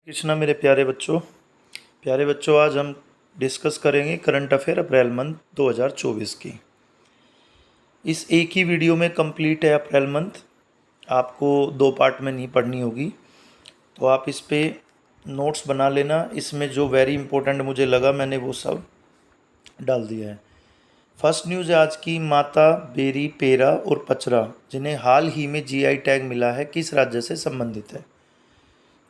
कृष्णा मेरे प्यारे बच्चों आज हम डिस्कस करेंगे करंट अफेयर अप्रैल मंथ 2024 की। इस एक ही वीडियो में कंप्लीट है अप्रैल मंथ, आपको 2 पार्ट में नहीं पढ़नी होगी, तो आप इस पे नोट्स बना लेना। इसमें जो वेरी इंपॉर्टेंट मुझे लगा मैंने वो सब डाल दिया है। फर्स्ट न्यूज़ है आज की, माता बेरी पेरा और पचरा जिन्हें हाल ही में जीआई टैग मिला है किस राज्य से संबंधित है।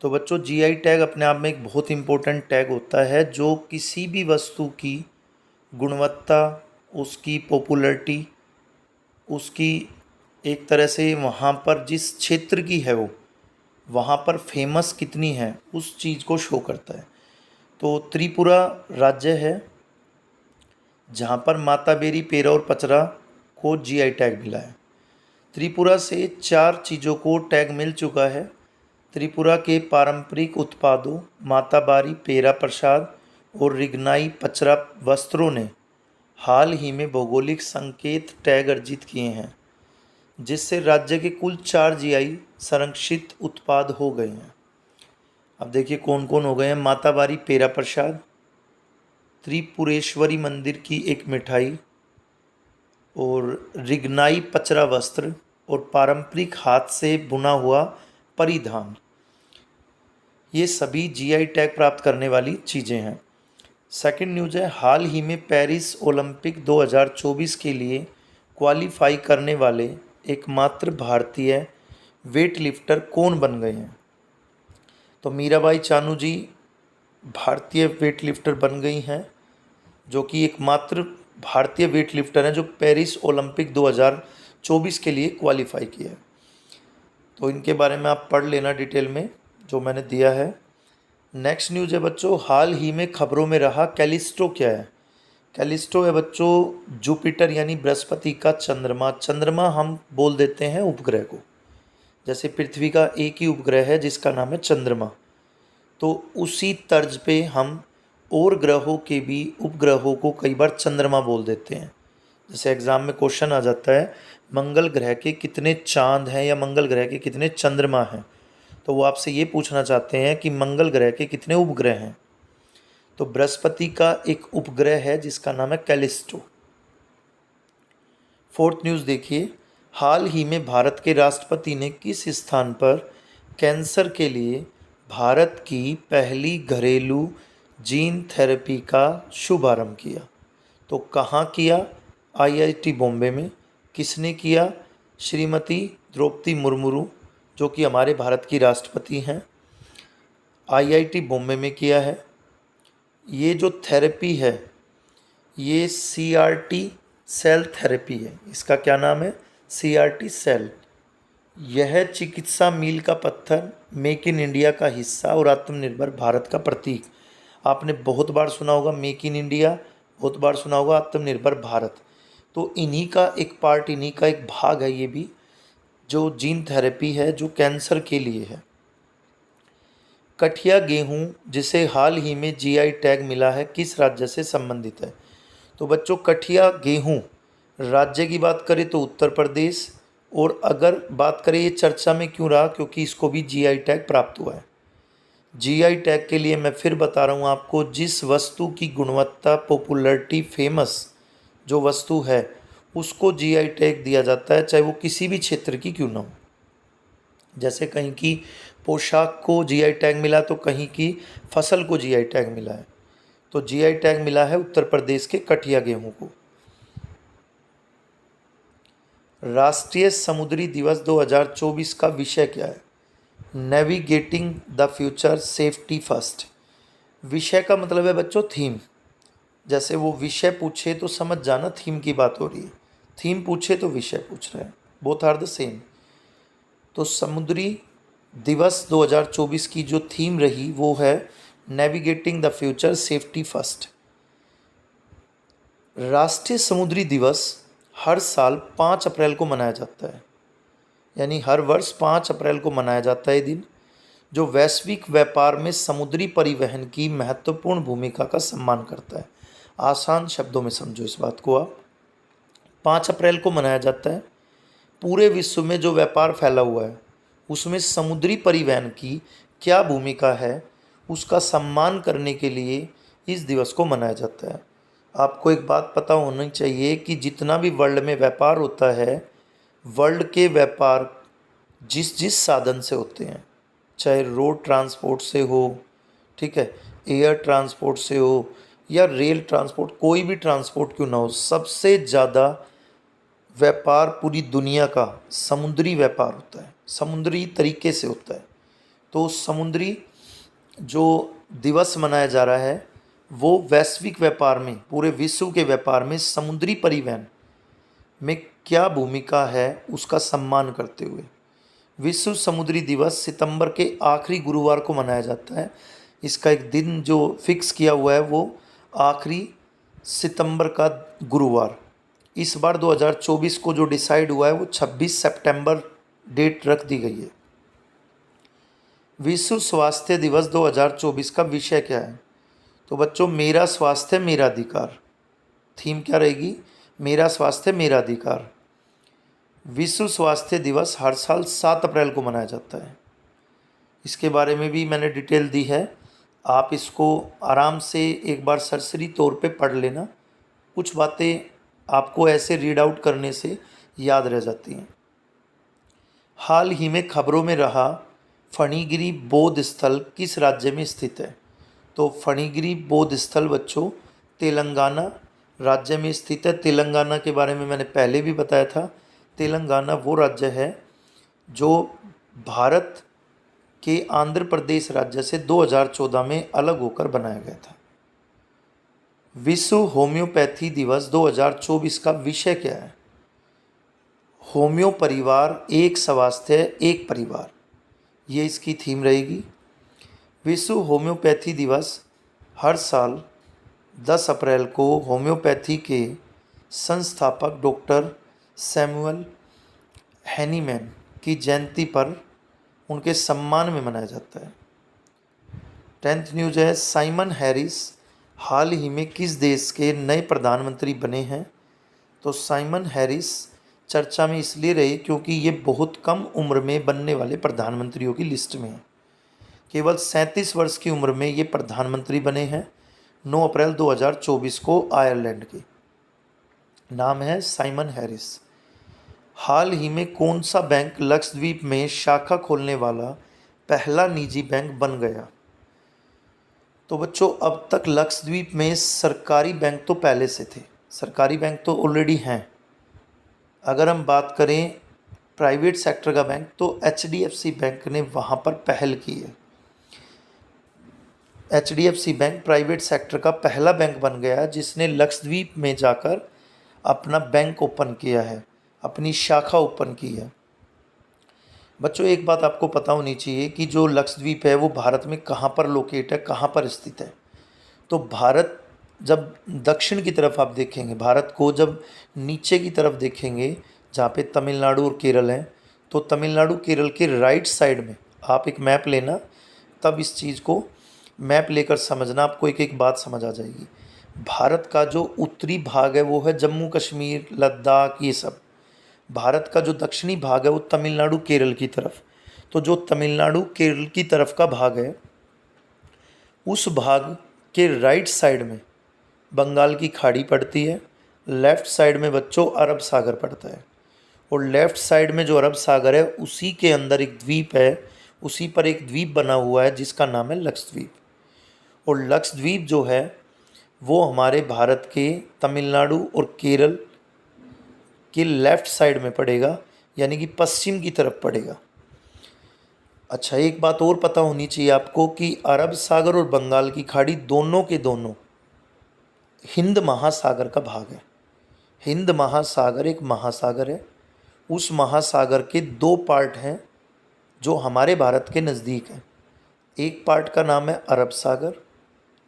तो बच्चों जीआई टैग अपने आप में एक बहुत इम्पोर्टेंट टैग होता है जो किसी भी वस्तु की गुणवत्ता, उसकी पॉपुलैरिटी, उसकी एक तरह से वहाँ पर जिस क्षेत्र की है वो वहाँ पर फेमस कितनी है उस चीज़ को शो करता है। तो त्रिपुरा राज्य है जहाँ पर माता बेरी पेरा और पचरा को जीआई टैग मिला है। त्रिपुरा से 4 चीज़ों को टैग मिल चुका है। त्रिपुरा के पारंपरिक उत्पादों माताबारी पेरा प्रसाद और रिगनाई पचरा वस्त्रों ने हाल ही में भौगोलिक संकेत टैग अर्जित किए हैं, जिससे राज्य के कुल 4 जीआई संरक्षित उत्पाद हो गए हैं। अब देखिए कौन कौन हो गए हैं। माताबारी पेरा प्रसाद, त्रिपुरेश्वरी मंदिर की एक मिठाई, और रिगनाई पचरा वस्त्र और पारंपरिक हाथ से बुना हुआ परिधान, ये सभी जीआई टैग प्राप्त करने वाली चीज़ें हैं। सेकंड न्यूज़ है, हाल ही में पेरिस ओलंपिक 2024 के लिए क्वालिफाई करने वाले एकमात्र भारतीय वेट लिफ्टर कौन बन गए हैं। तो मीराबाई चानू जी भारतीय वेट लिफ्टर बन गई हैं, जो कि एकमात्र भारतीय वेट लिफ्टर हैं जो पेरिस ओलंपिक 2024 के लिए क्वालिफाई किया है। तो इनके बारे में आप पढ़ लेना डिटेल में जो मैंने दिया है। नेक्स्ट न्यूज़ है बच्चों, हाल ही में खबरों में रहा कैलिस्टो क्या है। कैलिस्टो है बच्चों जुपिटर यानी बृहस्पति का चंद्रमा। चंद्रमा हम बोल देते हैं उपग्रह को, जैसे पृथ्वी का एक ही उपग्रह है जिसका नाम है चंद्रमा, तो उसी तर्ज पे हम और ग्रहों के भी उपग्रहों को कई बार चंद्रमा बोल देते हैं। जैसे एग्ज़ाम में क्वेश्चन आ जाता है मंगल ग्रह के कितने चांद हैं या मंगल ग्रह के कितने चंद्रमा हैं, तो वो आपसे ये पूछना चाहते हैं कि मंगल ग्रह के कितने उपग्रह हैं। तो बृहस्पति का एक उपग्रह है जिसका नाम है कैलिस्टो। फोर्थ न्यूज़ देखिए, हाल ही में भारत के राष्ट्रपति ने किस स्थान पर कैंसर के लिए भारत की पहली घरेलू जीन थेरेपी का शुभारंभ किया। तो कहाँ किया? आईआईटी बॉम्बे में। किसने किया? श्रीमती द्रौपदी मुर्मू जो कि हमारे भारत की राष्ट्रपति हैं, आईआईटी बॉम्बे में किया है। ये जो थेरेपी है ये सीआरटी सेल थेरेपी है। इसका क्या नाम है? CRT cell. यह चिकित्सा मील का पत्थर, मेक इन इंडिया का हिस्सा और आत्मनिर्भर भारत का प्रतीक। आपने बहुत बार सुना होगा मेक इन इंडिया, बहुत बार सुना होगा आत्मनिर्भर भारत। तो इन्हीं का एक पार्ट, इन्हीं का एक भाग है ये भी, जो जीन थेरेपी है जो कैंसर के लिए है। कठिया गेहूँ जिसे हाल ही में जीआई टैग मिला है किस राज्य से संबंधित है। तो बच्चों कठिया गेहूँ राज्य की बात करें तो उत्तर प्रदेश, और अगर बात करें ये चर्चा में क्यों रहा, क्योंकि इसको भी जीआई टैग प्राप्त हुआ है। जीआई टैग के लिए मैं फिर बता रहा हूँ आपको, जिस वस्तु की गुणवत्ता, पॉपुलैरिटी, फेमस जो वस्तु है उसको जीआई टैग दिया जाता है, चाहे वो किसी भी क्षेत्र की क्यों ना हो। जैसे कहीं की पोशाक को जीआई टैग मिला तो कहीं की फसल को जीआई टैग मिला है। तो जीआई टैग मिला है उत्तर प्रदेश के कठिया गेहूं को। राष्ट्रीय समुद्री दिवस 2024 का विषय क्या है? Navigating the future safety first. विषय का मतलब है बच्चों थीम। जैसे वो विषय पूछे तो समझ जाना थीम की बात हो रही है, थीम पूछे तो विषय पूछ रहे हैं, बोथ आर द सेम। तो समुद्री दिवस 2024 की जो थीम रही वो है navigating the future safety first. राष्ट्रीय समुद्री दिवस हर साल 5 अप्रैल को मनाया जाता है, यानी हर वर्ष 5 अप्रैल को मनाया जाता है ये दिन, जो वैश्विक व्यापार में समुद्री परिवहन की महत्वपूर्ण भूमिका का सम्मान करता है। आसान शब्दों में समझो इस बात को आप। 5 अप्रैल को मनाया जाता है। पूरे विश्व में जो व्यापार फैला हुआ है उसमें समुद्री परिवहन की क्या भूमिका है उसका सम्मान करने के लिए इस दिवस को मनाया जाता है। आपको एक बात पता होनी चाहिए कि जितना भी वर्ल्ड में व्यापार होता है, वर्ल्ड के व्यापार जिस जिस साधन से होते हैं, चाहे रोड ट्रांसपोर्ट से हो, ठीक है, एयर ट्रांसपोर्ट से हो या रेल ट्रांसपोर्ट, कोई भी ट्रांसपोर्ट क्यों ना हो, सबसे ज़्यादा व्यापार पूरी दुनिया का समुद्री व्यापार होता है, समुद्री तरीके से होता है। तो समुद्री जो दिवस मनाया जा रहा है वो वैश्विक व्यापार में, पूरे विश्व के व्यापार में समुद्री परिवहन में क्या भूमिका है उसका सम्मान करते हुए विश्व समुद्री दिवस सितंबर के आखिरी गुरुवार को मनाया जाता है। इसका एक दिन जो फिक्स किया हुआ है वो आखिरी सितंबर का गुरुवार। इस बार 2024 को जो डिसाइड हुआ है वो 26 सितंबर डेट रख दी गई है। विश्व स्वास्थ्य दिवस 2024 का विषय क्या है? तो बच्चों, मेरा स्वास्थ्य मेरा अधिकार। थीम क्या रहेगी? मेरा स्वास्थ्य मेरा अधिकार। विश्व स्वास्थ्य दिवस हर साल 7 अप्रैल को मनाया जाता है। इसके बारे में भी मैंने डिटेल दी है, आप इसको आराम से एक बार सरसरी तौर पे पढ़ लेना। कुछ बातें आपको ऐसे रीड आउट करने से याद रह जाती हैं। हाल ही में खबरों में रहा फणिगिरी बौद्ध स्थल किस राज्य में स्थित है? तो फणिगिरी बौद्ध स्थल बच्चों तेलंगाना राज्य में स्थित है। तेलंगाना के बारे में मैंने पहले भी बताया था। तेलंगाना वो राज्य है जो भारत के आंध्र प्रदेश राज्य से 2014 में अलग होकर बनाया गया था। विश्व होम्योपैथी दिवस 2024 का विषय क्या है? होम्यो परिवार, एक स्वास्थ्य एक परिवार, ये इसकी थीम रहेगी। विश्व होम्योपैथी दिवस हर साल 10 अप्रैल को होम्योपैथी के संस्थापक डॉक्टर सैमुअल हैनीमैन की जयंती पर उनके सम्मान में मनाया जाता है। 10th न्यूज है, साइमन हैरिस हाल ही में किस देश के नए प्रधानमंत्री बने हैं? तो साइमन हैरिस चर्चा में इसलिए रहे क्योंकि ये बहुत कम उम्र में बनने वाले प्रधानमंत्रियों की लिस्ट में है। केवल 37 वर्ष की उम्र में ये प्रधानमंत्री बने हैं। 9 अप्रैल 2024 को आयरलैंड के। नाम है साइमन हैरिस। हाल ही में कौन सा बैंक लक्षद्वीप में शाखा खोलने वाला पहला निजी बैंक बन गया? तो बच्चों, अब तक लक्षद्वीप में सरकारी बैंक तो पहले से थे, सरकारी बैंक तो ऑलरेडी हैं। अगर हम बात करें प्राइवेट सेक्टर का बैंक तो HDFC बैंक ने वहाँ पर पहल की है। HDFC बैंक प्राइवेट सेक्टर का पहला बैंक बन गया जिसने लक्षद्वीप में जाकर अपना बैंक ओपन किया है, अपनी शाखा ओपन की है। बच्चों, एक बात आपको पता होनी चाहिए कि जो लक्षद्वीप है वो भारत में कहाँ पर लोकेट है, कहाँ पर स्थित है। तो भारत जब दक्षिण की तरफ आप देखेंगे, भारत को जब नीचे की तरफ देखेंगे जहाँ पे तमिलनाडु और केरल हैं, तो तमिलनाडु केरल के राइट साइड में आप एक मैप लेना, तब इस चीज़ को मैप लेकर समझना, आपको एक एक बात समझ आ जाएगी। भारत का जो उत्तरी भाग है वो है जम्मू कश्मीर, लद्दाख, ये सब। भारत का जो दक्षिणी भाग है वो तमिलनाडु केरल की तरफ। तो जो तमिलनाडु केरल की तरफ का भाग है, उस भाग के राइट साइड में बंगाल की खाड़ी पड़ती है, लेफ़्ट साइड में बच्चों अरब सागर पड़ता है, और लेफ़्ट साइड में जो अरब सागर है उसी के अंदर एक द्वीप है, उसी पर एक द्वीप बना हुआ है जिसका नाम है लक्षद्वीप। और लक्षद्वीप जो है वो हमारे भारत के तमिलनाडु और केरल के लेफ़्ट साइड में पड़ेगा, यानी कि पश्चिम की तरफ पड़ेगा। अच्छा, एक बात और पता होनी चाहिए आपको कि अरब सागर और बंगाल की खाड़ी दोनों के दोनों हिंद महासागर का भाग है। हिंद महासागर एक महासागर है। उस महासागर के 2 पार्ट हैं जो हमारे भारत के नज़दीक हैं। एक पार्ट का नाम है अरब सागर,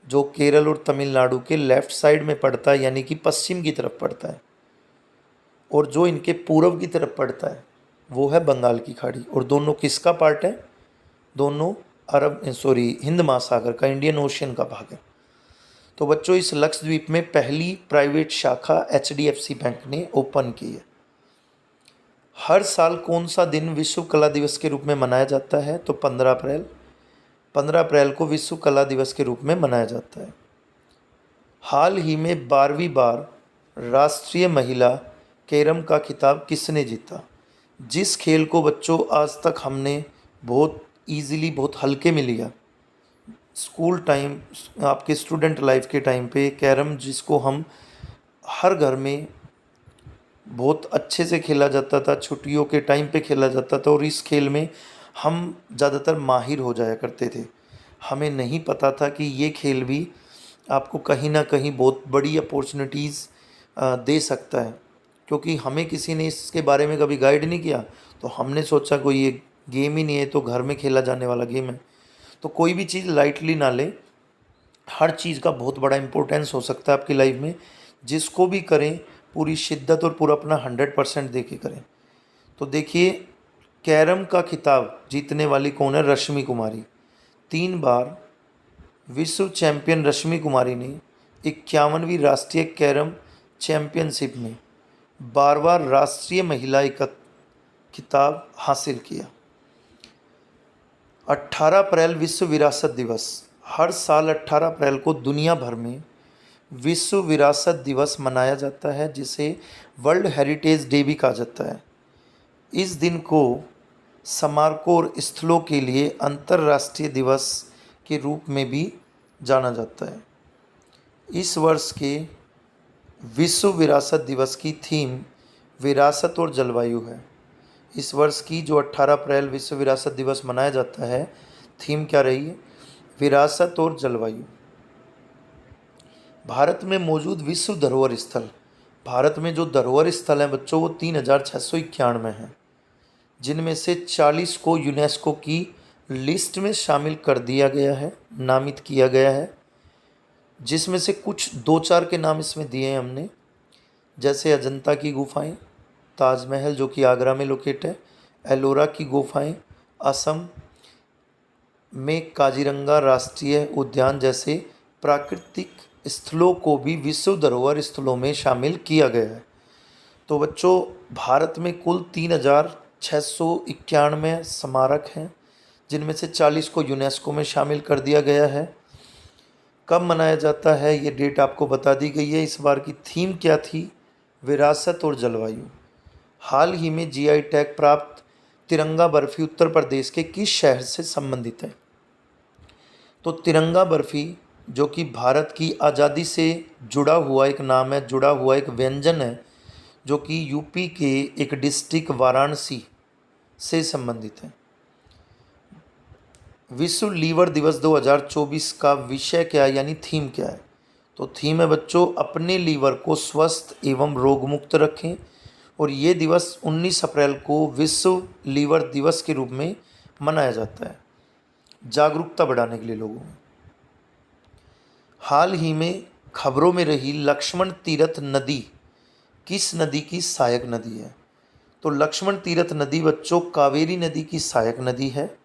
जो केरल और तमिलनाडु के लेफ़्ट साइड में पड़ता है, यानी कि पश्चिम की तरफ पड़ता है। और जो इनके पूर्व की तरफ पड़ता है वो है बंगाल की खाड़ी। और दोनों किसका पार्ट है? दोनों हिंद महासागर का, इंडियन ओशियन का भाग है। तो बच्चों, इस लक्षद्वीप में पहली प्राइवेट शाखा HDFC बैंक ने ओपन की है। हर साल कौन सा दिन विश्व कला दिवस के रूप में मनाया जाता है? तो 15 अप्रैल। 15 अप्रैल को विश्व कला दिवस के रूप में मनाया जाता है। हाल ही में 12वीं बार राष्ट्रीय महिला कैरम का खिताब किसने जीता? जिस खेल को बच्चों आज तक हमने बहुत इजीली, बहुत हल्के में लिया, स्कूल टाइम, आपके स्टूडेंट लाइफ के टाइम पे कैरम, जिसको हम हर घर में बहुत अच्छे से खेला जाता था, छुट्टियों के टाइम पे खेला जाता था, और इस खेल में हम ज़्यादातर माहिर हो जाया करते थे। हमें नहीं पता था कि ये खेल भी आपको कहीं ना कहीं बहुत बड़ी अपॉर्चुनिटीज़ दे सकता है, क्योंकि हमें किसी ने इसके बारे में कभी गाइड नहीं किया। तो हमने सोचा कोई ये गेम ही नहीं है, तो घर में खेला जाने वाला गेम है। तो कोई भी चीज़ लाइटली ना ले, हर चीज़ का बहुत बड़ा इम्पोर्टेंस हो सकता है आपकी लाइफ में। जिसको भी करें पूरी शिद्दत और पूरा अपना 100% दे के करें। तो देखिए, कैरम का खिताब जीतने वाली कौन है? रश्मि कुमारी। 3 बार विश्व चैंपियन रश्मि कुमारी ने 51वीं राष्ट्रीय कैरम चैंपियनशिप में 12वां राष्ट्रीय महिला खिताब हासिल किया। 18 अप्रैल विश्व विरासत दिवस। हर साल 18 अप्रैल को दुनिया भर में विश्व विरासत दिवस मनाया जाता है, जिसे वर्ल्ड हेरिटेज डे भी कहा जाता है। इस दिन को स्मारकों और स्थलों के लिए अंतर्राष्ट्रीय दिवस के रूप में भी जाना जाता है। इस वर्ष के विश्व विरासत दिवस की थीम विरासत और जलवायु है। इस वर्ष की जो 18 अप्रैल विश्व विरासत दिवस मनाया जाता है, थीम क्या रही है? विरासत और जलवायु। भारत में मौजूद विश्व धरोहर स्थल। भारत में जो धरोहर स्थल हैं बच्चों, वो 3691 हैं, जिनमें से 40 को यूनेस्को की लिस्ट में शामिल कर दिया गया है, नामित किया गया है। जिसमें से कुछ 2-4 के नाम इसमें दिए हैं हमने, जैसे अजंता की गुफाएं, ताजमहल जो कि आगरा में लोकेट है, एलोरा की गुफाएं, असम में काजीरंगा राष्ट्रीय उद्यान जैसे प्राकृतिक स्थलों को भी विश्व धरोहर स्थलों में शामिल किया गया है। तो बच्चों, भारत में कुल 3691 स्मारक हैं, जिनमें से 40 को यूनेस्को में शामिल कर दिया गया है। कब मनाया जाता है ये डेट आपको बता दी गई है। इस बार की थीम क्या थी? विरासत और जलवायु। हाल ही में जीआई टैग प्राप्त तिरंगा बर्फी उत्तर प्रदेश के किस शहर से संबंधित है? तो तिरंगा बर्फी जो कि भारत की आज़ादी से जुड़ा हुआ एक नाम है, जुड़ा हुआ एक व्यंजन है, जो कि यूपी के एक डिस्ट्रिक्ट वाराणसी से संबंधित है। विश्व लीवर दिवस 2024 का विषय क्या है, यानी थीम क्या है? तो थीम है बच्चों, अपने लीवर को स्वस्थ एवं रोगमुक्त रखें। और ये दिवस 19 अप्रैल को विश्व लीवर दिवस के रूप में मनाया जाता है, जागरूकता बढ़ाने के लिए लोगों में। हाल ही में खबरों में रही लक्ष्मण तीर्थ नदी किस नदी की सहायक नदी है? तो लक्ष्मण तीर्थ नदी बच्चों कावेरी नदी की सहायक नदी है।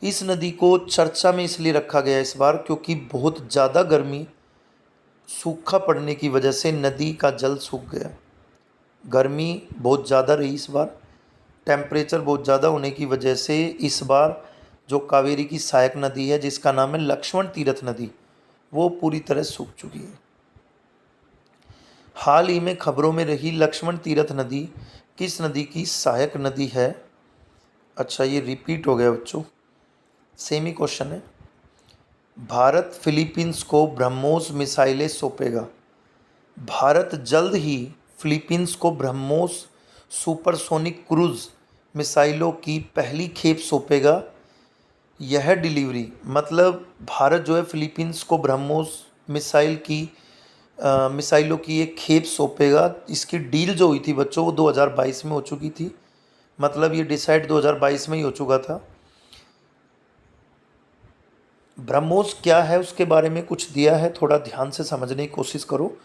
इस नदी को चर्चा में इसलिए रखा गया इस बार, क्योंकि बहुत ज़्यादा गर्मी, सूखा पड़ने की वजह से नदी का जल सूख गया। गर्मी बहुत ज़्यादा रही इस बार, टेम्परेचर बहुत ज़्यादा होने की वजह से इस बार जो कावेरी की सहायक नदी है, जिसका नाम है लक्ष्मण तीर्थ नदी, वो पूरी तरह सूख चुकी है। हाल ही में खबरों में रही लक्ष्मण तीर्थ नदी किस नदी की सहायक नदी है? अच्छा, ये रिपीट हो गया बच्चों, सेम ही क्वेश्चन है। भारत फिलीपींस को ब्रह्मोस मिसाइलें सौंपेगा। भारत जल्द ही फिलीपींस को ब्रह्मोस सुपरसोनिक क्रूज मिसाइलों की पहली खेप सौंपेगा। यह डिलीवरी, मतलब भारत जो है फिलीपींस को ब्रह्मोस मिसाइलों की एक खेप सौंपेगा। इसकी डील जो हुई थी बच्चों, वो 2022 में हो चुकी थी, मतलब ये डिसाइड 2022 में ही हो चुका था। ब्रह्मोस क्या है उसके बारे में कुछ दिया है, थोड़ा ध्यान से समझने की कोशिश करो।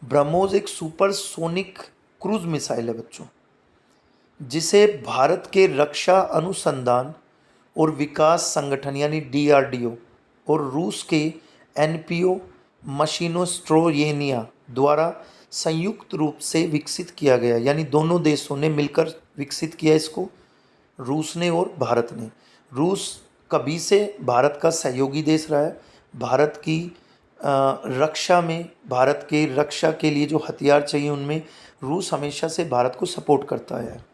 ब्रह्मोस एक सुपरसोनिक क्रूज मिसाइल है बच्चों, जिसे भारत के रक्षा अनुसंधान और विकास संगठन यानी DRDO और रूस के NPO मशीनोस्ट्रोयेनिया द्वारा संयुक्त रूप से विकसित किया गया, यानी दोनों देशों ने मिलकर विकसित किया इसको, रूस ने और भारत ने। रूस कभी से भारत का सहयोगी देश रहा है। भारत की रक्षा में, भारत के रक्षा के लिए जो हथियार चाहिए उनमें रूस हमेशा से भारत को सपोर्ट करता है।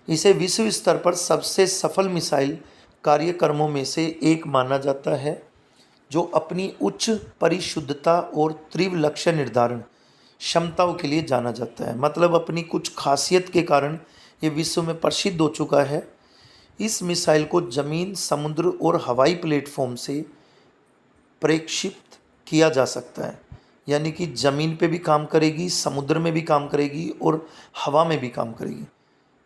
इसे विश्व स्तर पर सबसे सफल मिसाइल कार्यक्रमों में से एक माना जाता है, जो अपनी उच्च परिशुद्धता और तीव्र लक्ष्य निर्धारण क्षमताओं के लिए जाना जाता है। मतलब अपनी कुछ खासियत के कारण ये विश्व में प्रसिद्ध हो चुका है। इस मिसाइल को जमीन, समुद्र और हवाई प्लेटफॉर्म से प्रेक्षित किया जा सकता है, यानी कि ज़मीन पे भी काम करेगी, समुद्र में भी काम करेगी और हवा में भी काम करेगी।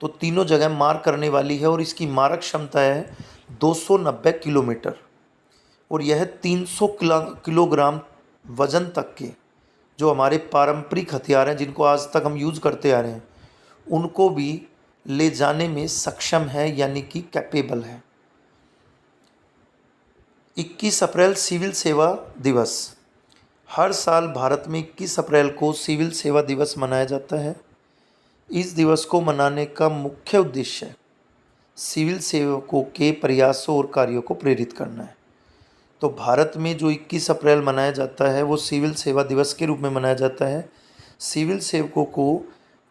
तो तीनों जगह मार करने वाली है और इसकी मारक क्षमता है 290 किलोमीटर और यह 300 किलोग्राम वजन तक के जो हमारे पारंपरिक हथियार हैं जिनको आज तक हम यूज़ करते आ रहे हैं उनको भी ले जाने में सक्षम है, यानी कि कैपेबल है। 21 अप्रैल सिविल सेवा दिवस। हर साल भारत में 21 अप्रैल को सिविल सेवा दिवस मनाया जाता है। इस दिवस को मनाने का मुख्य उद्देश्य सिविल सेवकों के प्रयासों और कार्यों को प्रेरित करना है। तो भारत में जो 21 अप्रैल मनाया जाता है वो सिविल सेवा दिवस के रूप में मनाया जाता है। सिविल सेवकों को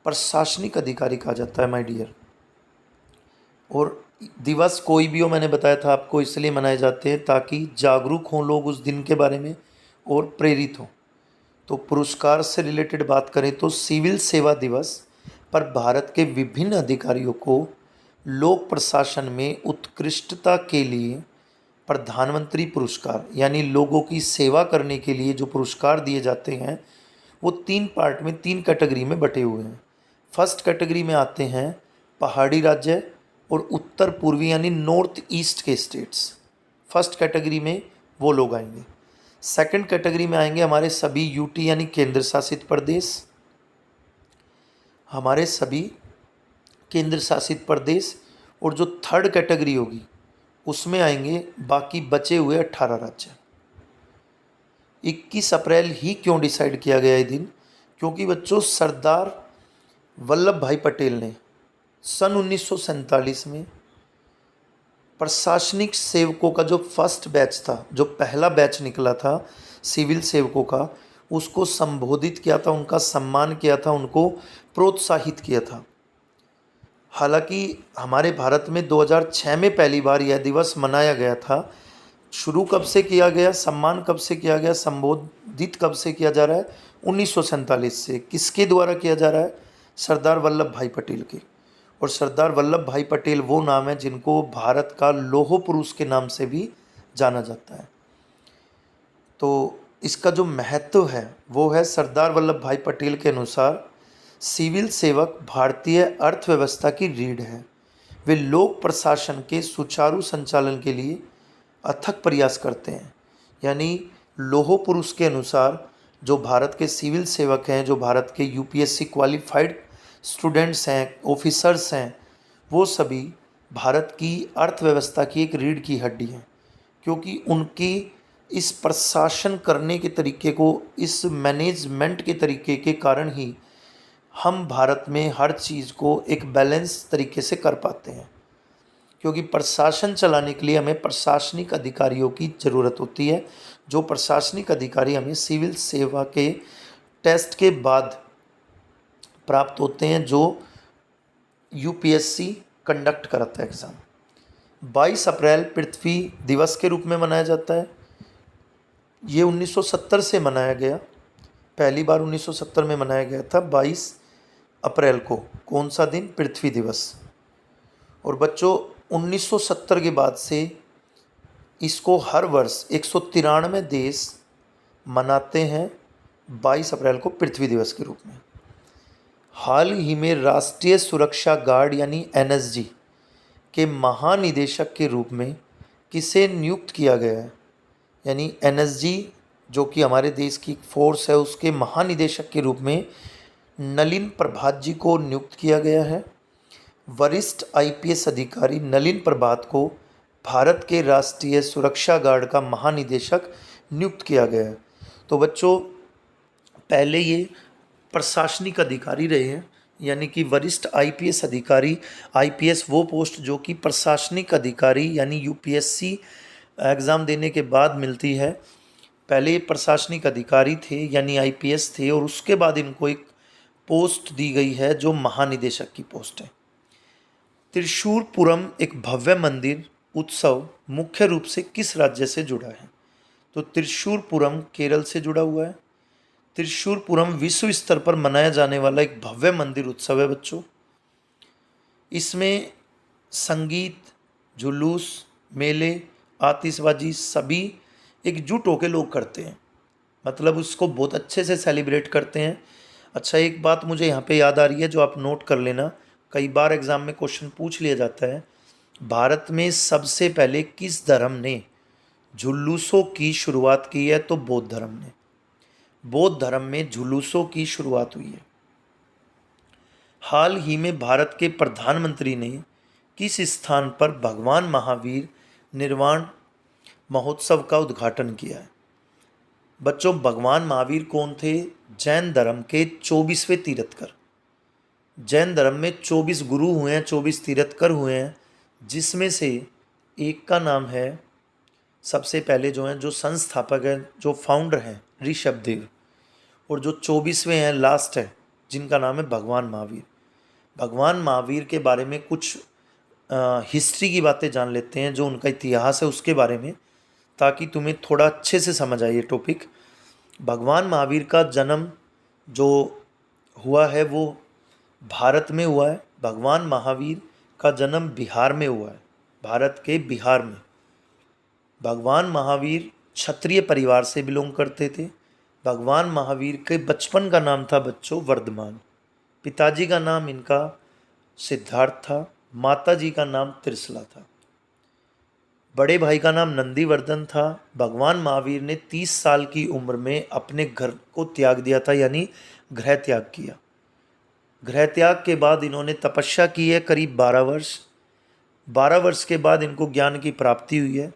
प्रशासनिक अधिकारी कहा जाता है, माय डियर। और दिवस कोई भी हो, मैंने बताया था आपको, इसलिए मनाए जाते हैं ताकि जागरूक हों लोग उस दिन के बारे में और प्रेरित हों। तो पुरस्कार से रिलेटेड बात करें तो सिविल सेवा दिवस पर भारत के विभिन्न अधिकारियों को लोक प्रशासन में उत्कृष्टता के लिए प्रधानमंत्री पुरस्कार, यानी लोगों की सेवा करने के लिए जो पुरस्कार दिए जाते हैं वो 3 पार्ट में, 3 कैटेगरी में बटे हुए हैं। फर्स्ट कैटेगरी में आते हैं पहाड़ी राज्य और उत्तर पूर्वी यानी नॉर्थ ईस्ट के स्टेट्स। फर्स्ट कैटेगरी में वो लोग आएंगे। सेकंड कैटेगरी में आएंगे हमारे सभी यूटी यानी केंद्र शासित प्रदेश, हमारे सभी केंद्र शासित प्रदेश। और जो थर्ड कैटेगरी होगी उसमें आएंगे बाकी बचे हुए 18 राज्य। 21 अप्रैल ही क्यों डिसाइड किया गया ये दिन? क्योंकि बच्चों सरदार वल्लभ भाई पटेल ने सन 1947 में प्रशासनिक सेवकों का जो फर्स्ट बैच था, जो पहला बैच निकला था सिविल सेवकों का, उसको संबोधित किया था, उनका सम्मान किया था, उनको प्रोत्साहित किया था। हालांकि हमारे भारत में 2006 में पहली बार यह दिवस मनाया गया था। शुरू कब से किया गया, सम्मान कब से किया गया, संबोधित कब से किया जा रहा है? 1947 से। किसके द्वारा किया जा रहा है? सरदार वल्लभ भाई पटेल के। और सरदार वल्लभ भाई पटेल वो नाम है जिनको भारत का लौह पुरुष के नाम से भी जाना जाता है। तो इसका जो महत्व है वो है, सरदार वल्लभ भाई पटेल के अनुसार सिविल सेवक भारतीय अर्थव्यवस्था की रीढ़ है। वे लोक प्रशासन के सुचारू संचालन के लिए अथक प्रयास करते हैं। यानी लौह पुरुष के अनुसार जो भारत के सिविल सेवक हैं, जो भारत के यूपीएससी क्वालिफाइड स्टूडेंट्स हैं, ऑफिसर्स हैं, वो सभी भारत की अर्थव्यवस्था की एक रीढ़ की हड्डी हैं। क्योंकि उनकी इस प्रशासन करने के तरीके को, इस मैनेजमेंट के तरीके के कारण ही हम भारत में हर चीज़ को एक बैलेंस तरीके से कर पाते हैं। क्योंकि प्रशासन चलाने के लिए हमें प्रशासनिक अधिकारियों की ज़रूरत होती है, जो प्रशासनिक अधिकारी हमें सिविल सेवा के टेस्ट के बाद प्राप्त होते हैं, जो यूपीएससी कंडक्ट कराता है एग्ज़ाम। 22 अप्रैल पृथ्वी दिवस के रूप में मनाया जाता है। ये 1970 से मनाया गया, पहली बार 1970 में मनाया गया था 22 अप्रैल को। कौन सा दिन? पृथ्वी दिवस। और बच्चों 1970 के बाद से इसको हर वर्ष 193 देश मनाते हैं 22 अप्रैल को पृथ्वी दिवस के रूप में। हाल ही में राष्ट्रीय सुरक्षा गार्ड यानी एनएसजी के महानिदेशक के रूप में किसे नियुक्त किया गया है? यानी एनएसजी जो कि हमारे देश की फोर्स है, उसके महानिदेशक के रूप में नलिन प्रभात जी को नियुक्त किया गया है। वरिष्ठ आईपीएस अधिकारी नलिन प्रभात को भारत के राष्ट्रीय सुरक्षा गार्ड का महानिदेशक नियुक्त किया गया है। तो बच्चों पहले ये प्रशासनिक अधिकारी रहे हैं, यानी कि वरिष्ठ आईपीएस अधिकारी। आईपीएस वो पोस्ट जो कि प्रशासनिक अधिकारी यानी यूपीएससी एग्ज़ाम देने के बाद मिलती है। पहले ये प्रशासनिक अधिकारी थे यानी आईपीएस थे, और उसके बाद इनको एक पोस्ट दी गई है जो महानिदेशक की पोस्ट है। त्रिशूरपुरम एक भव्य मंदिर उत्सव मुख्य रूप से किस राज्य से जुड़ा है? तो त्रिशूरपुरम केरल से जुड़ा हुआ है। त्रिशूरपुरम विश्व स्तर पर मनाया जाने वाला एक भव्य मंदिर उत्सव है बच्चों। इसमें संगीत, जुलूस, मेले, आतिशबाजी सभी एकजुट होकर लोग करते हैं, मतलब उसको बहुत अच्छे से सेलिब्रेट करते हैं। अच्छा, एक बात मुझे यहाँ पे याद आ रही है जो आप नोट कर लेना, कई बार एग्ज़ाम में क्वेश्चन पूछ लिया जाता है। भारत में सबसे पहले किस धर्म ने जुलूसों की शुरुआत की है? तो बौद्ध धर्म ने। बौद्ध धर्म में जुलूसों की शुरुआत हुई है। हाल ही में भारत के प्रधानमंत्री ने किस स्थान पर भगवान महावीर निर्वाण महोत्सव का उद्घाटन किया है? बच्चों, भगवान महावीर कौन थे? जैन धर्म के 24वें तीर्थकर। जैन धर्म में 24 गुरु हुए हैं, 24 तीर्थकर हुए हैं, जिसमें से एक का नाम है, सबसे पहले जो हैं, जो संस्थापक हैं, जो फाउंडर हैं, ऋषभदेव, और जो 24वें हैं, लास्ट है, जिनका नाम है भगवान महावीर। भगवान महावीर के बारे में कुछ हिस्ट्री की बातें जान लेते हैं, जो उनका इतिहास है उसके बारे में, ताकि तुम्हें थोड़ा अच्छे से समझ आए ये टॉपिक। भगवान महावीर का जन्म जो हुआ है वो भारत में हुआ है। भगवान महावीर का जन्म बिहार में हुआ है, भारत के बिहार में। भगवान महावीर क्षत्रिय परिवार से बिलोंग करते थे। भगवान महावीर के बचपन का नाम था बच्चों वर्धमान। पिताजी का नाम इनका सिद्धार्थ था, माता जी का नाम त्रिशला था, बड़े भाई का नाम नंदीवर्धन था। भगवान महावीर ने 30 साल की उम्र में अपने घर को त्याग दिया था, यानी गृह त्याग किया। गृह त्याग के बाद इन्होंने तपस्या की है करीब 12 वर्ष। 12 वर्ष के बाद इनको ज्ञान की प्राप्ति हुई है,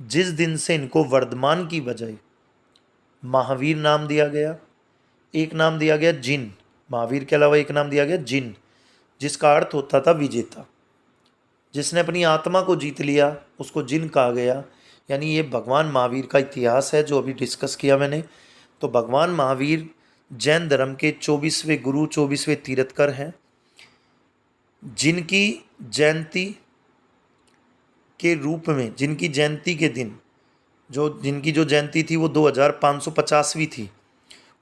जिस दिन से इनको वर्धमान की बजाय महावीर नाम दिया गया। एक नाम दिया गया जिन, महावीर के अलावा एक नाम दिया गया जिन, जिसका अर्थ होता था विजेता। जिसने अपनी आत्मा को जीत लिया उसको जिन कहा गया। यानी ये भगवान महावीर का इतिहास है जो अभी डिस्कस किया मैंने। तो भगवान महावीर जैन धर्म के 24वें गुरु, 24वें तीर्थकर हैं, जिनकी जयंती के रूप में, जिनकी जयंती के दिन, जिनकी जो जयंती थी वो 2550वीं थी।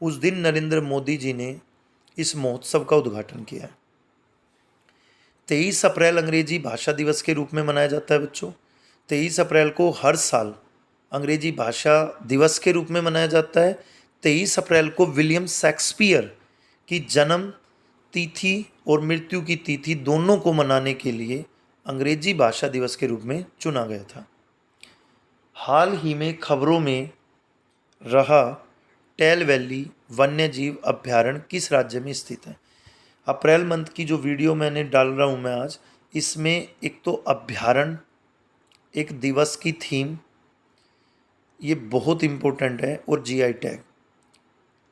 उस दिन नरेंद्र मोदी जी ने इस महोत्सव का उद्घाटन किया है। 23 अप्रैल अंग्रेजी भाषा दिवस के रूप में मनाया जाता है बच्चों। 23 अप्रैल को हर साल अंग्रेजी भाषा दिवस के रूप में मनाया जाता है। 23 अप्रैल को विलियम शेक्सपियर की जन्म तिथि और मृत्यु की तिथि दोनों को मनाने के लिए अंग्रेजी भाषा दिवस के रूप में चुना गया था। हाल ही में खबरों में रहा टेल वैली वन्यजीव अभ्यारण्य किस राज्य में स्थित है? अप्रैल मंथ की जो वीडियो मैंने डाल रहा हूँ मैं आज, इसमें एक तो अभ्यारण्य, एक दिवस की थीम, ये बहुत इम्पोर्टेंट है, और जीआई टैग।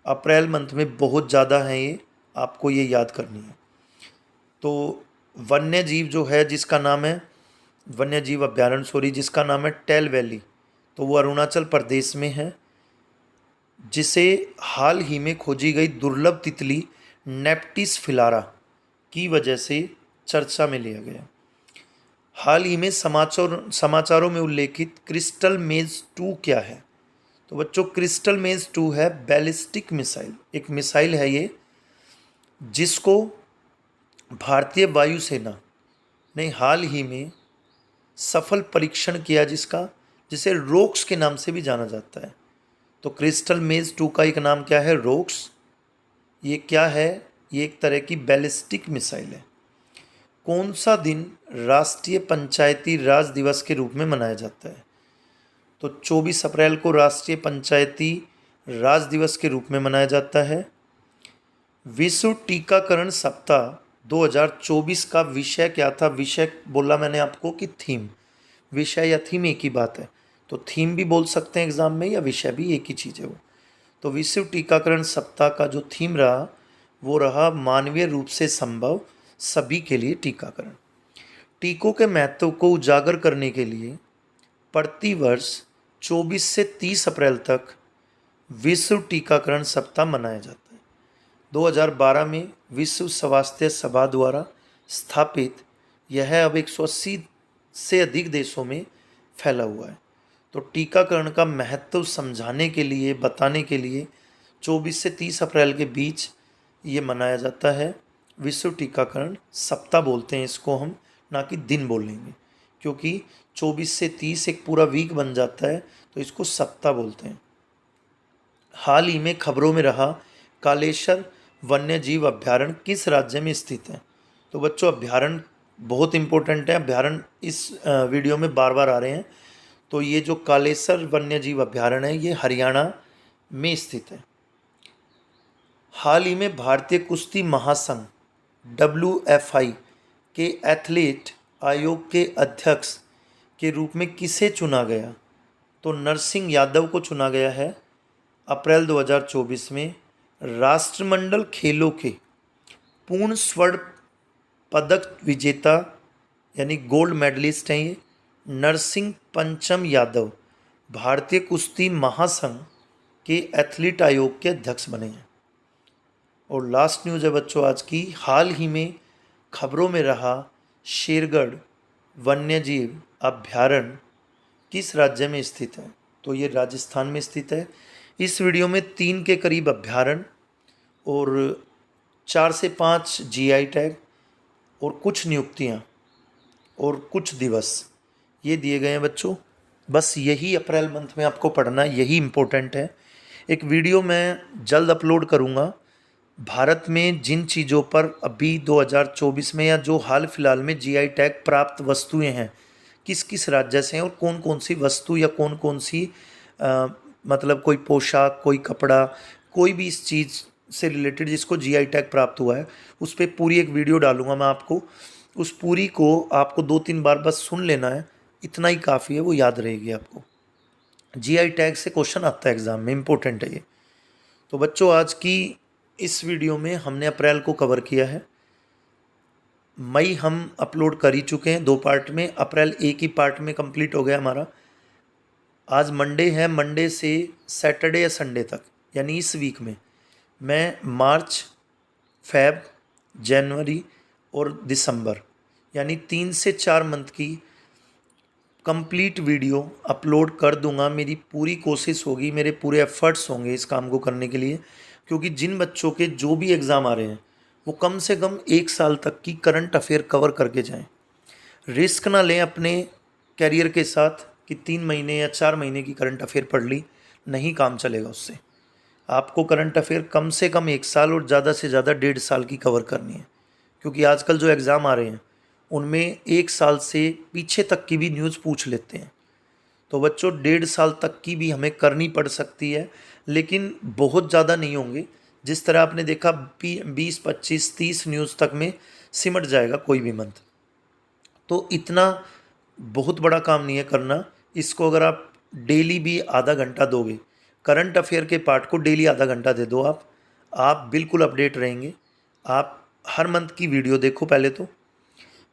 अप्रैल मंथ में बहुत ज़्यादा है, ये आपको ये याद करनी है। तो वन्य जीव जो है, जिसका नाम है वन्य जीव अभ्यारण्य, जिसका नाम है टेल वैली, तो वो अरुणाचल प्रदेश में है, जिसे हाल ही में खोजी गई दुर्लभ तितली नेप्टिस फिलारा की वजह से चर्चा में लिया गया। हाल ही में समाचारों में उल्लेखित क्रिस्टल मेज 2 क्या है? तो बच्चों, क्रिस्टल मेज 2 है बैलिस्टिक मिसाइल। एक मिसाइल है ये, जिसको भारतीय वायुसेना ने हाल ही में सफल परीक्षण किया, जिसे रोक्स के नाम से भी जाना जाता है। तो क्रिस्टल मेज 2 का एक नाम क्या है? रोक्स। ये क्या है? ये एक तरह की बैलिस्टिक मिसाइल है। कौन सा दिन राष्ट्रीय पंचायती राज दिवस के रूप में मनाया जाता है? तो 24 अप्रैल को राष्ट्रीय पंचायती राज दिवस के रूप में मनाया जाता है। विश्व टीकाकरण सप्ताह 2024 का विषय क्या था? विषय बोला मैंने आपको कि थीम। विषय या थीम एक ही बात है, तो थीम भी बोल सकते हैं एग्जाम में, या विषय भी, एक ही चीज़ है वो। तो विश्व टीकाकरण सप्ताह का जो थीम रहा वो रहा मानवीय रूप से संभव सभी के लिए टीकाकरण। टीकों के महत्व को उजागर करने के लिए प्रतिवर्ष 24 से 30 अप्रैल तक विश्व टीकाकरण सप्ताह मनाया जाता है। 2012 में विश्व स्वास्थ्य सभा द्वारा स्थापित यह अब 180 से अधिक देशों में फैला हुआ है। तो टीकाकरण का महत्व समझाने के लिए, बताने के लिए 24 से 30 अप्रैल के बीच ये मनाया जाता है। विश्व टीकाकरण सप्ताह बोलते हैं इसको हम, ना कि दिन बोलेंगे, क्योंकि 24 से 30 एक पूरा वीक बन जाता है, तो इसको सप्ताह बोलते हैं। हाल ही में खबरों में रहा कालेश्वर वन्य जीव अभ्यारण्य किस राज्य में स्थित है। तो बच्चों, अभ्यारण्य बहुत इंपॉर्टेंट है। अभ्यारण्य इस वीडियो में बार बार आ रहे हैं। तो ये जो कालेश्वर वन्य जीव अभ्यारण्य है, ये हरियाणा में स्थित है। हाल ही में भारतीय कुश्ती महासंघ WFI के एथलीट आयोग के अध्यक्ष के रूप में किसे चुना गया। तो नरसिंह यादव को चुना गया है अप्रैल 2024 में। राष्ट्रमंडल खेलों के पूर्ण स्वर्ण पदक विजेता यानी गोल्ड मेडलिस्ट हैं ये नरसिंह पंचम यादव भारतीय कुश्ती महासंघ के एथलीट आयोग के अध्यक्ष बने हैं। और लास्ट न्यूज़ है बच्चों आज की, हाल ही में खबरों में रहा शेरगढ़ वन्यजीव अभ्यारण्य किस राज्य में स्थित है। तो ये राजस्थान में स्थित है। इस वीडियो में 3 के करीब अभ्यारण्य और 4 से 5 GI टैग और कुछ नियुक्तियाँ और कुछ दिवस ये दिए गए हैं बच्चों। बस यही अप्रैल मंथ में आपको पढ़ना है, यही इम्पोर्टेंट है। एक वीडियो मैं जल्द अपलोड करूँगा भारत में जिन चीज़ों पर अभी 2024 में या जो हाल फिलहाल में GI टैग प्राप्त वस्तुएं हैं, किस किस राज्य से हैं और कौन कौन सी वस्तु या कौन कौन सी मतलब कोई पोशाक, कोई कपड़ा, कोई भी इस चीज़ से रिलेटेड जिसको GI टैग प्राप्त हुआ है, उस पर पूरी एक वीडियो डालूंगा मैं आपको। उस पूरी को आपको 2-3 बार बस सुन लेना है, इतना ही काफ़ी है, वो याद रहेगी आपको। GI टैग से क्वेश्चन आता है एग्ज़ाम में, इम्पोर्टेंट है ये। तो बच्चों, आज की इस वीडियो में हमने अप्रैल को कवर किया है। मई हम अपलोड कर ही चुके हैं 2 पार्ट में। अप्रैल एक ही पार्ट में कंप्लीट हो गया हमारा। आज मंडे है, मंडे से सैटरडे या संडे तक यानी इस वीक में मैं मार्च, फेब, जनवरी और दिसंबर यानी 3 से 4 मंथ की कंप्लीट वीडियो अपलोड कर दूंगा। मेरी पूरी कोशिश होगी, मेरे पूरे एफर्ट्स होंगे इस काम को करने के लिए, क्योंकि जिन बच्चों के जो भी एग्ज़ाम आ रहे हैं वो कम से कम 1 साल तक की करंट अफेयर कवर करके जाएं। रिस्क ना लें अपने कैरियर के साथ कि 3 महीने या 4 महीने की करंट अफेयर पढ़ ली, नहीं काम चलेगा उससे। आपको करंट अफेयर कम से कम 1 साल और ज़्यादा से ज़्यादा 1.5 साल की कवर करनी है, क्योंकि आजकल जो एग्ज़ाम आ रहे हैं उनमें 1 साल से पीछे तक की भी न्यूज़ पूछ लेते हैं। तो बच्चों, 1.5 साल तक की भी हमें करनी पड़ सकती है, लेकिन बहुत ज़्यादा नहीं होंगे। जिस तरह आपने देखा 20, 25, 30 न्यूज़ तक में सिमट जाएगा कोई भी मंथ। तो इतना बहुत बड़ा काम नहीं है करना। इसको अगर आप डेली भी आधा घंटा दोगे, करंट अफेयर के पार्ट को डेली आधा घंटा दे दो आप बिल्कुल अपडेट रहेंगे। आप हर मंथ की वीडियो देखो। पहले तो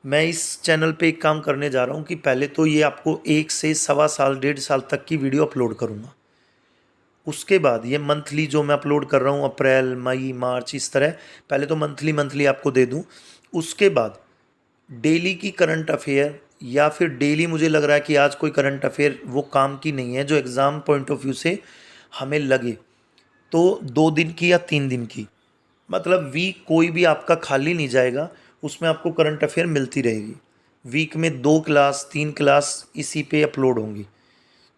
मैं इस चैनल पे एक काम करने जा रहा हूँ कि पहले तो ये आपको 1 से सवा साल, 1.5 साल तक की वीडियो अपलोड करूँगा। उसके बाद ये मंथली जो मैं अपलोड कर रहा हूँ अप्रैल, मई, मार्च, इस तरह पहले तो मंथली आपको दे दूँ। उसके बाद डेली की करंट अफेयर, या फिर डेली मुझे लग रहा है कि आज कोई करंट अफेयर वो काम की नहीं है जो एग्ज़ाम पॉइंट ऑफ व्यू से हमें लगे, तो 2 दिन की या 3 दिन की, मतलब वीक कोई भी आपका खाली नहीं जाएगा, उसमें आपको करंट अफेयर मिलती रहेगी। वीक में 2 क्लास, 3 क्लास इसी पे अपलोड होंगी।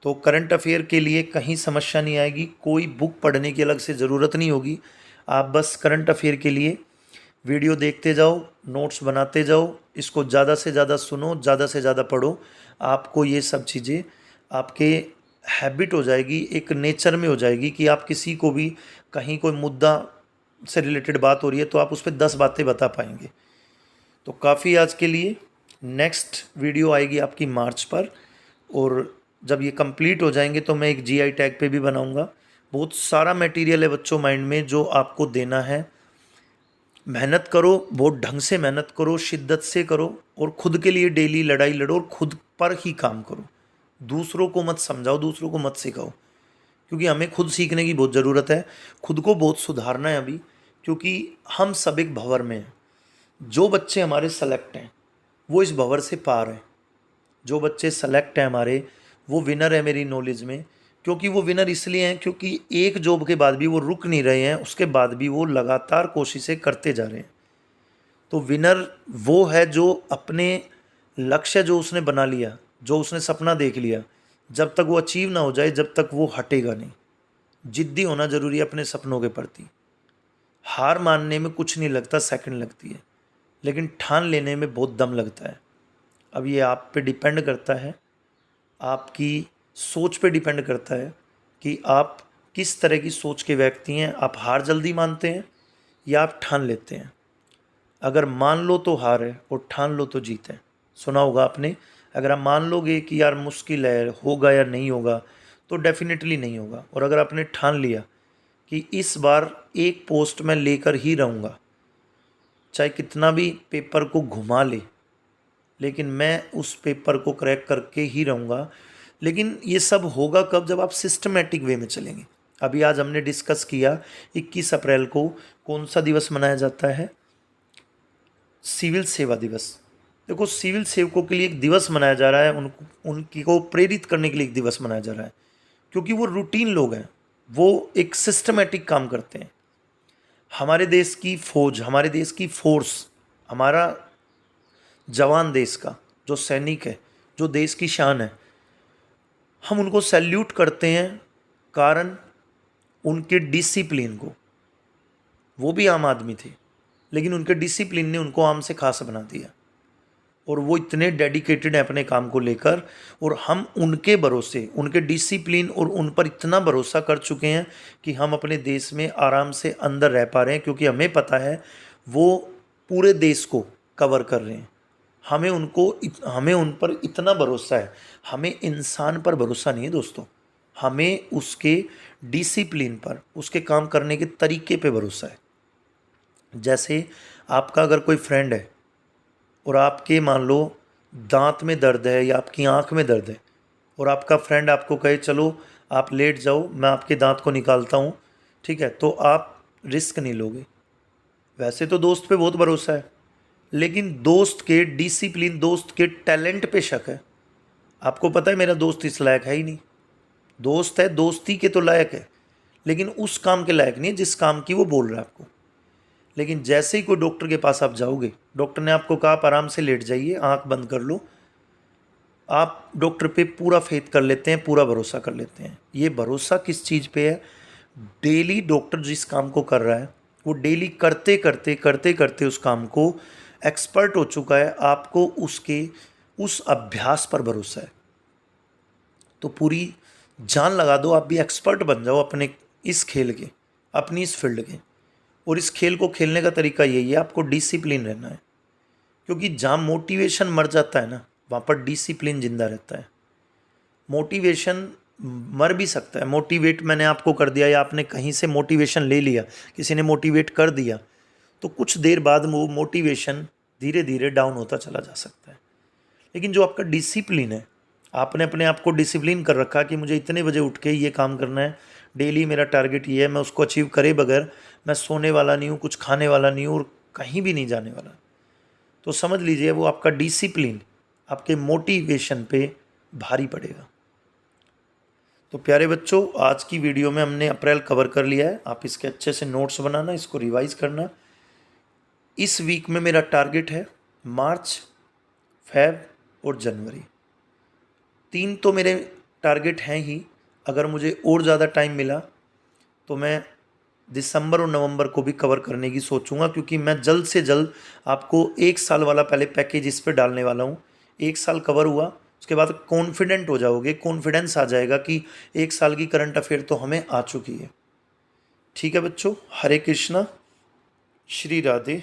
तो करंट अफेयर के लिए कहीं समस्या नहीं आएगी, कोई बुक पढ़ने की अलग से ज़रूरत नहीं होगी। आप बस करंट अफेयर के लिए वीडियो देखते जाओ, नोट्स बनाते जाओ, इसको ज़्यादा से ज़्यादा सुनो, ज़्यादा से ज़्यादा पढ़ो। आपको ये सब चीज़ें आपके हैबिट हो जाएगी, एक नेचर में हो जाएगी कि आप किसी को भी कहीं कोई मुद्दा से रिलेटेड बात हो रही है तो आप उस पर 10 बातें बता पाएंगे। तो काफ़ी आज के लिए। नेक्स्ट वीडियो आएगी आपकी मार्च पर, और जब ये कंप्लीट हो जाएंगे तो मैं एक GI टैग पे भी बनाऊंगा। बहुत सारा मटेरियल है बच्चों माइंड में जो आपको देना है। मेहनत करो, बहुत ढंग से मेहनत करो, शिद्दत से करो और खुद के लिए डेली लड़ाई लड़ो और खुद पर ही काम करो। दूसरों को मत समझाओ, दूसरों को मत सिखाओ, क्योंकि हमें खुद सीखने की बहुत ज़रूरत है। खुद को बहुत सुधारना है अभी, क्योंकि हम सब एक भंवर में हैं। जो बच्चे हमारे सेलेक्ट हैं वो इस भंवर से पार हैं। जो बच्चे सेलेक्ट हैं हमारे, वो विनर है मेरी नॉलेज में। क्योंकि वो विनर इसलिए हैं क्योंकि एक जॉब के बाद भी वो रुक नहीं रहे हैं, उसके बाद भी वो लगातार कोशिशें करते जा रहे हैं। तो विनर वो है जो अपने लक्ष्य जो उसने बना लिया, जो उसने सपना देख लिया, जब तक वो अचीव ना हो जाए, जब तक वो हटेगा नहीं। जिद्दी होना जरूरी है अपने सपनों के प्रति। हार मानने में कुछ नहीं लगता, सेकंड लगती है, लेकिन ठान लेने में बहुत दम लगता है। अब ये आप पे डिपेंड करता है, आपकी सोच पे डिपेंड करता है कि आप किस तरह की सोच के व्यक्ति हैं। आप हार जल्दी मानते हैं या आप ठान लेते हैं। अगर मान लो तो हार है और ठान लो तो जीत है। सुना होगा आपने, अगर आप मान लोगे कि यार मुश्किल है, होगा या नहीं होगा, तो डेफिनेटली नहीं होगा। और अगर आपने ठान लिया कि इस बार एक पोस्ट मैं लेकर ही रहूँगा, चाहे कितना भी पेपर को घुमा ले, लेकिन मैं उस पेपर को क्रैक करके ही रहूँगा। लेकिन ये सब होगा कब? जब आप सिस्टमेटिक वे में चलेंगे। अभी आज हमने डिस्कस किया 21 अप्रैल को कौन सा दिवस मनाया जाता है? सिविल सेवा दिवस। देखो, सिविल सेवकों के लिए एक दिवस मनाया जा रहा है, उनकी को प्रेरित करने के लिए एक दिवस मनाया जा रहा है, क्योंकि वो रूटीन लोग हैं, वो एक सिस्टमेटिक काम करते हैं। हमारे देश की फौज, हमारे देश की फोर्स, हमारा जवान, देश का जो सैनिक है, जो देश की शान है, हम उनको सैल्यूट करते हैं। कारण उनके डिसिप्लिन को। वो भी आम आदमी थे, लेकिन उनके डिसिप्लिन ने उनको आम से खास बना दिया, और वो इतने डेडिकेटेड हैं अपने काम को लेकर। और हम उनके भरोसे, उनके डिसिप्लिन और उन पर इतना भरोसा कर चुके हैं कि हम अपने देश में आराम से अंदर रह पा रहे हैं, क्योंकि हमें पता है वो पूरे देश को कवर कर रहे हैं। हमें उन पर इतना भरोसा है। हमें इंसान पर भरोसा नहीं है दोस्तों, हमें उसके डिसिप्लिन पर, उसके काम करने के तरीके पे भरोसा है। जैसे आपका अगर कोई फ्रेंड है और आपके मान लो दांत में दर्द है या आपकी आंख में दर्द है, और आपका फ्रेंड आपको कहे चलो आप लेट जाओ, मैं आपके दांत को निकालता हूँ, ठीक है, तो आप रिस्क नहीं लोगे। वैसे तो दोस्त पे बहुत भरोसा है, लेकिन दोस्त के डिसिप्लिन, दोस्त के टैलेंट पे शक है। आपको पता है मेरा दोस्त इस लायक है ही नहीं। दोस्त है, दोस्ती के तो लायक है, लेकिन उस काम के लायक नहीं है जिस काम की वो बोल रहा है आपको। लेकिन जैसे ही कोई डॉक्टर के पास आप जाओगे, डॉक्टर ने आपको कहा आप आराम से लेट जाइए, आंख बंद कर लो, आप डॉक्टर पे पूरा फेथ कर लेते हैं, पूरा भरोसा कर लेते हैं। ये भरोसा किस चीज़ पे है? डेली डॉक्टर जिस काम को कर रहा है, वो डेली करते करते करते करते उस काम को एक्सपर्ट हो चुका है। आपको उसके उस अभ्यास पर भरोसा है, तो पूरी जान लगा दो, आप भी एक्सपर्ट बन जाओ अपने इस खेल के, अपनी इस फील्ड के। और इस खेल को खेलने का तरीका यही है, आपको डिसिप्लिन रहना है। क्योंकि जहाँ मोटिवेशन मर जाता है ना, वहाँ पर डिसिप्लिन जिंदा रहता है। मोटिवेशन मर भी सकता है। मोटिवेट मैंने आपको कर दिया, या आपने कहीं से मोटिवेशन ले लिया, किसी ने मोटिवेट कर दिया, तो कुछ देर बाद वो मोटिवेशन धीरे धीरे डाउन होता चला जा सकता है। लेकिन जो आपका डिसिप्लिन है, आपने अपने आप को डिसिप्लिन कर रखा कि मुझे इतने बजे उठ के ये काम करना है, डेली मेरा टारगेट ये है, मैं उसको अचीव करे बगैर मैं सोने वाला नहीं हूँ, कुछ खाने वाला नहीं हूँ और कहीं भी नहीं जाने वाला, तो समझ लीजिए वो आपका डिसिप्लिन आपके मोटिवेशन पे भारी पड़ेगा। तो प्यारे बच्चों, आज की वीडियो में हमने अप्रैल कवर कर लिया है। आप इसके अच्छे से नोट्स बनाना, इसको रिवाइज करना। इस वीक में मेरा टारगेट है मार्च, फेब और जनवरी। 3 तो मेरे टारगेट हैं ही। अगर मुझे और ज़्यादा टाइम मिला तो मैं दिसंबर और नवंबर को भी कवर करने की सोचूंगा, क्योंकि मैं जल्द से जल्द आपको 1 साल वाला पहले पैकेज इस पर डालने वाला हूँ। 1 साल कवर हुआ, उसके बाद कॉन्फिडेंट हो जाओगे, कॉन्फिडेंस आ जाएगा कि 1 साल की करंट अफेयर तो हमें आ चुकी है। ठीक है बच्चों, हरे कृष्णा, श्री राधे।